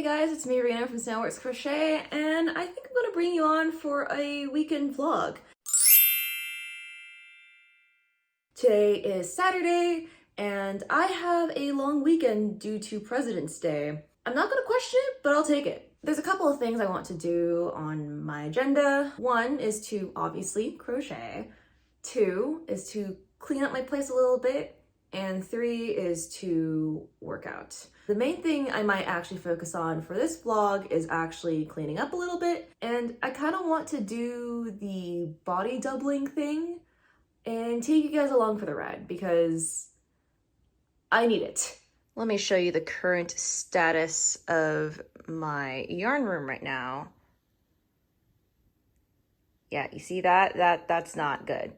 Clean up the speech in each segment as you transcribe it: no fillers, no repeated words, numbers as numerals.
guys, it's me, Rena from Snailworks Crochet, and I think I'm gonna bring you on for a weekend vlog. Today is Saturday, and I have a long weekend due to President's Day. I'm not gonna question it, but I'll take it. There's a couple of things I want to do on my agenda. One is to obviously crochet. Two is to clean up my place a little bit. And three is to work out. The main thing I might actually focus on for this vlog is actually cleaning up a little bit. And I kind of want to do the body doubling thing and take you guys along for the ride because I need it. Let me show you the current status of my yarn room right now. Yeah, you see that? That's not good.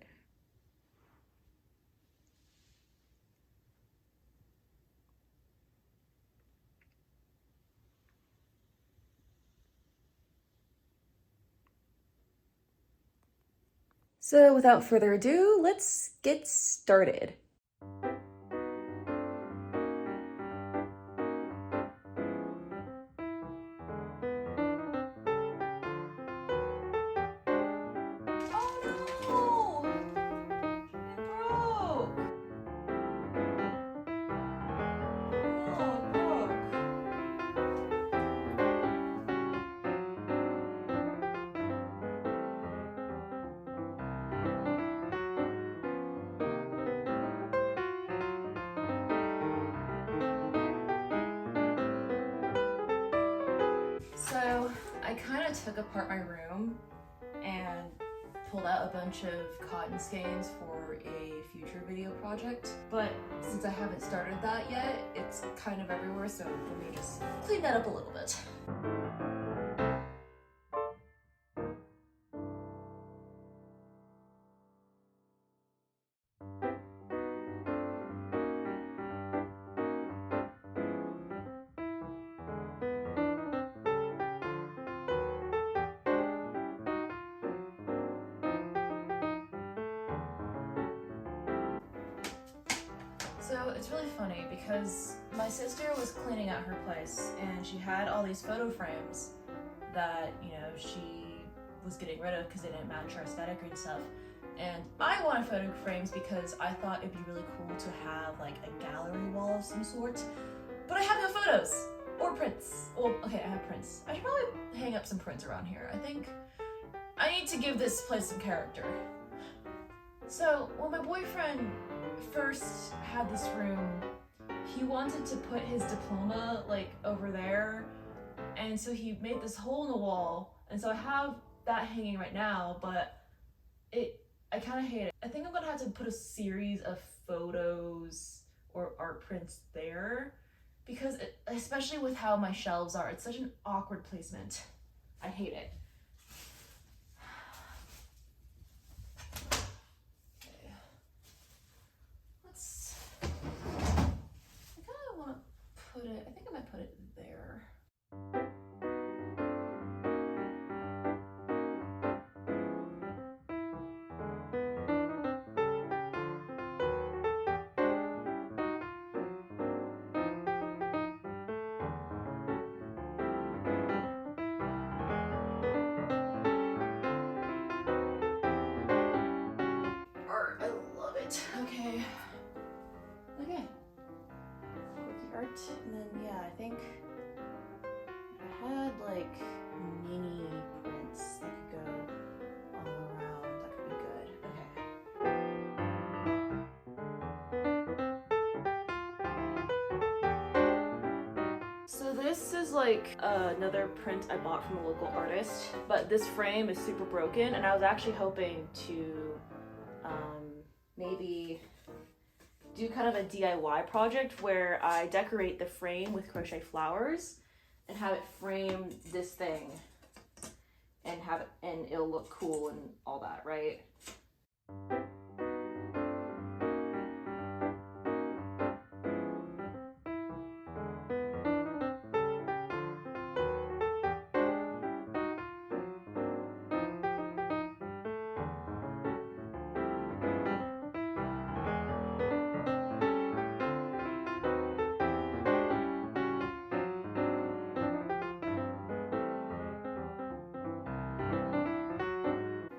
So without further ado, let's get started. So I kind of took apart my room and pulled out a bunch of cotton skeins for a future video project. But since I haven't started that yet, it's kind of everywhere, so let me just clean that up a little bit. So it's really funny because my sister was cleaning out her place and she had all these photo frames that, you know, she was getting rid of because they didn't match her aesthetic and stuff. And I wanted photo frames because I thought it'd be really cool to have like a gallery wall of some sort. But I have no photos or prints. Well, okay, I have prints. I should probably hang up some prints around here. I think I need to give this place some character. So when my boyfriend first had this room, he wanted to put his diploma like over there, and so he made this hole in the wall, and so I have that hanging right now, but I kind of hate it. I think I'm gonna have to put a series of photos or art prints there because especially with how my shelves are, it's such an awkward placement. I hate it. I think I might put it there. Art, I love it. Okay. Art, and then yeah, I think I had like mini prints that could go all around. That could be good. Okay. So this is like another print I bought from a local artist, but this frame is super broken, and I was actually hoping to maybe do kind of a DIY project where I decorate the frame with crochet flowers and have it frame this thing and it'll look cool and all that, right?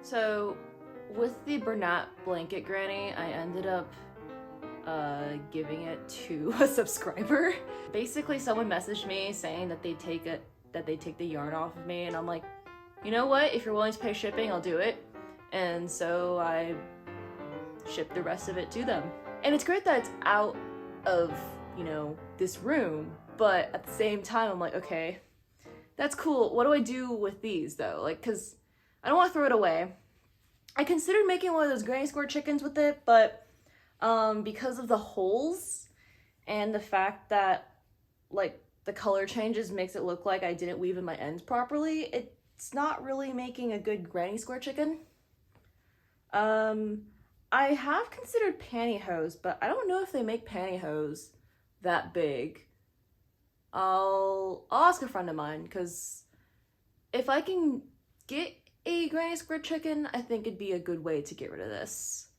So with the Bernat blanket granny, I ended up giving it to a subscriber. Basically, someone messaged me saying that they take the yarn off of me, and I'm like, you know what? If you're willing to pay shipping, I'll do it. And so I shipped the rest of it to them. And it's great that it's out of, you know, this room, but at the same time, I'm like, okay, that's cool. What do I do with these though? Like, cause I don't want to throw it away. I considered making one of those granny square chickens with it, but because of the holes and the fact that like the color changes makes it look like I didn't weave in my ends properly, it's not really making a good granny square chicken. I have considered pantyhose, but I don't know if they make pantyhose that big. I'll ask a friend of mine, because if I can get a granny square chicken, I think it'd be a good way to get rid of this.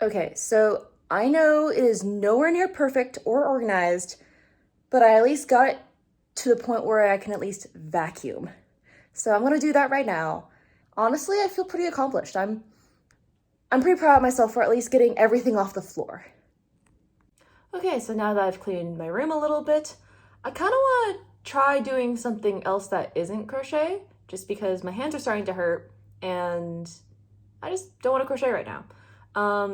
Okay, so I know it is nowhere near perfect or organized, but I at least got it to the point where I can at least vacuum. So I'm gonna do that right now. Honestly, I feel pretty accomplished. I'm pretty proud of myself for at least getting everything off the floor. Okay, so now that I've cleaned my room a little bit, I kind of want to try doing something else that isn't crochet, just because my hands are starting to hurt and I just don't want to crochet right now.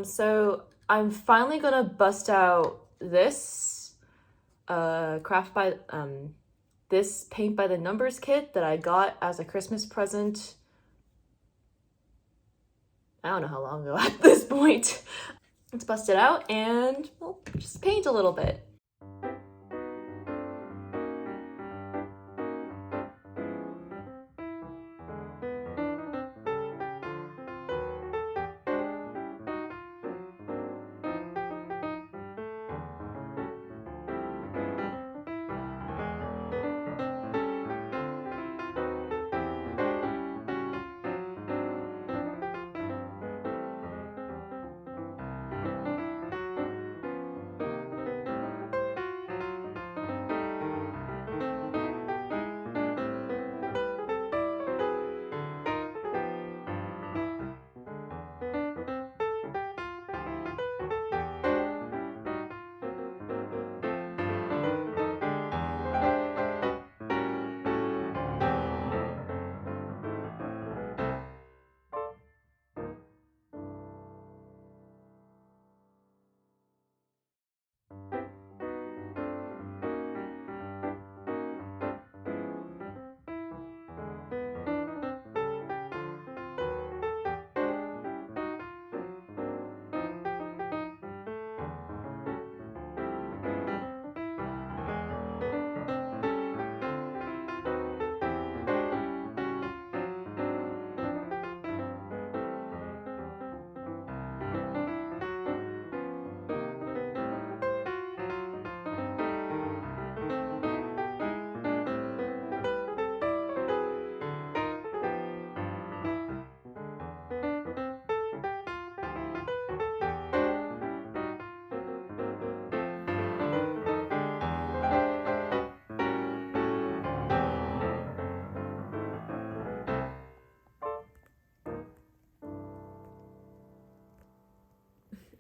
So I'm finally gonna bust out this this Paint by the Numbers kit that I got as a Christmas present. I don't know how long ago at this point. Let's bust it out and we'll just paint a little bit.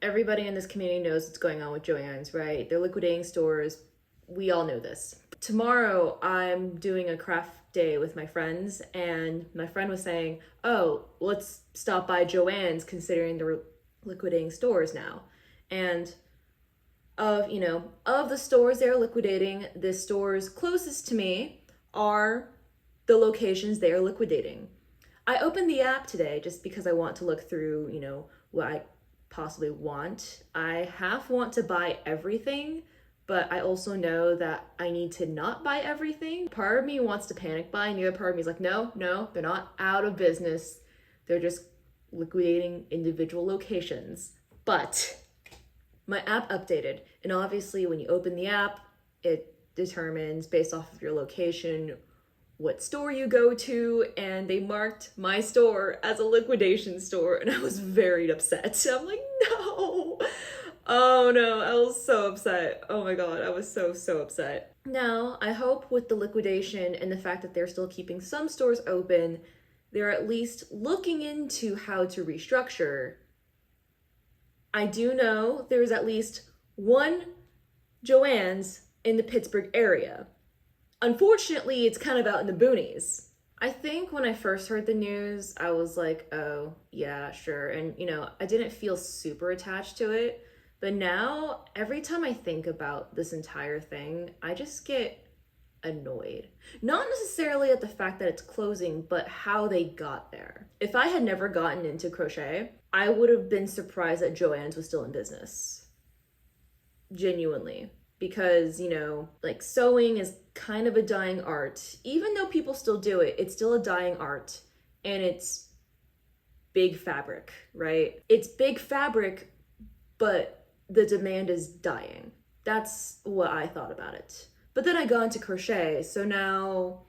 Everybody in this community knows what's going on with Joann's, right? They're liquidating stores. We all know this. Tomorrow, I'm doing a craft day with my friends, and my friend was saying, oh, let's stop by Joann's considering they're liquidating stores now. And of the stores they're liquidating, the stores closest to me are the locations they are liquidating. I opened the app today just because I want to look through, what I possibly want. I half want to buy everything, but I also know that I need to not buy everything. Part of me wants to panic buy, and the other part of me is like, no, they're not out of business. They're just liquidating individual locations. But my app updated, and obviously when you open the app, it determines based off of your location what store you go to, and they marked my store as a liquidation store, and I was very upset. I'm like, no. Oh no, I was so upset. Oh my god, I was so upset. Now, I hope with the liquidation and the fact that they're still keeping some stores open, they're at least looking into how to restructure. I do know there's at least one Joann's in the Pittsburgh area. Unfortunately, it's kind of out in the boonies. I think when I first heard the news, I was like, oh, yeah, sure. And, I didn't feel super attached to it. But now, every time I think about this entire thing, I just get annoyed. Not necessarily at the fact that it's closing, but how they got there. If I had never gotten into crochet, I would have been surprised that Joann's was still in business. Genuinely. Because, sewing is kind of a dying art. Even though people still do it, it's still a dying art. And it's big fabric, right? It's big fabric, but the demand is dying. That's what I thought about it. But then I got into crochet, so now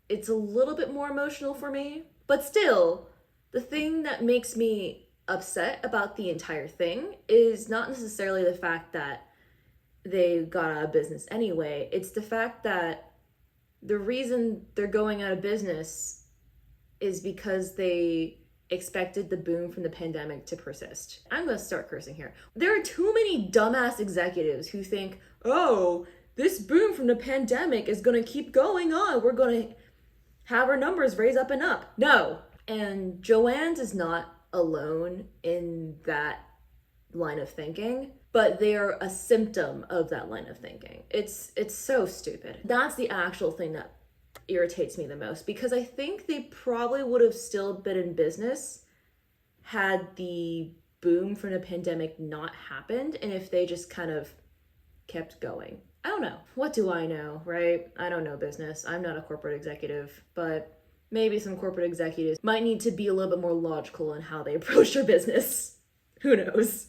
it's a little bit more emotional for me. But still, the thing that makes me upset about the entire thing is not necessarily the fact that they got out of business anyway. It's the fact that the reason they're going out of business is because they expected the boom from the pandemic to persist. I'm gonna start cursing here. There are too many dumbass executives who think, oh, this boom from the pandemic is gonna keep going on. We're gonna have our numbers raise up and up. No. And Joann's is not alone in that line of thinking, but they're a symptom of that line of thinking. It's so stupid. That's the actual thing that irritates me the most, because I think they probably would have still been in business had the boom from the pandemic not happened, and if they just kind of kept going. I don't know. What do I know, right? I don't know business. I'm not a corporate executive, but maybe some corporate executives might need to be a little bit more logical in how they approach their business. Who knows?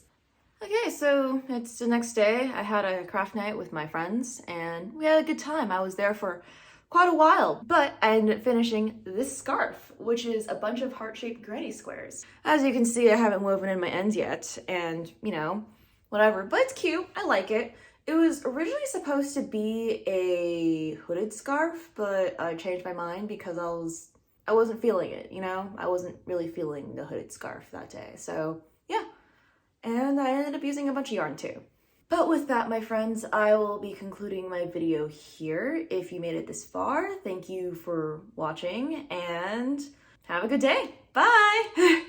Okay, so it's the next day. I had a craft night with my friends, and we had a good time. I was there for quite a while, but I ended up finishing this scarf, which is a bunch of heart-shaped granny squares. As you can see, I haven't woven in my ends yet, and, whatever, but it's cute. I like it. It was originally supposed to be a hooded scarf, but I changed my mind because I wasn't feeling it, I wasn't really feeling the hooded scarf that day, so yeah. And I ended up using a bunch of yarn too. But with that, my friends, I will be concluding my video here. If you made it this far, thank you for watching and have a good day. Bye!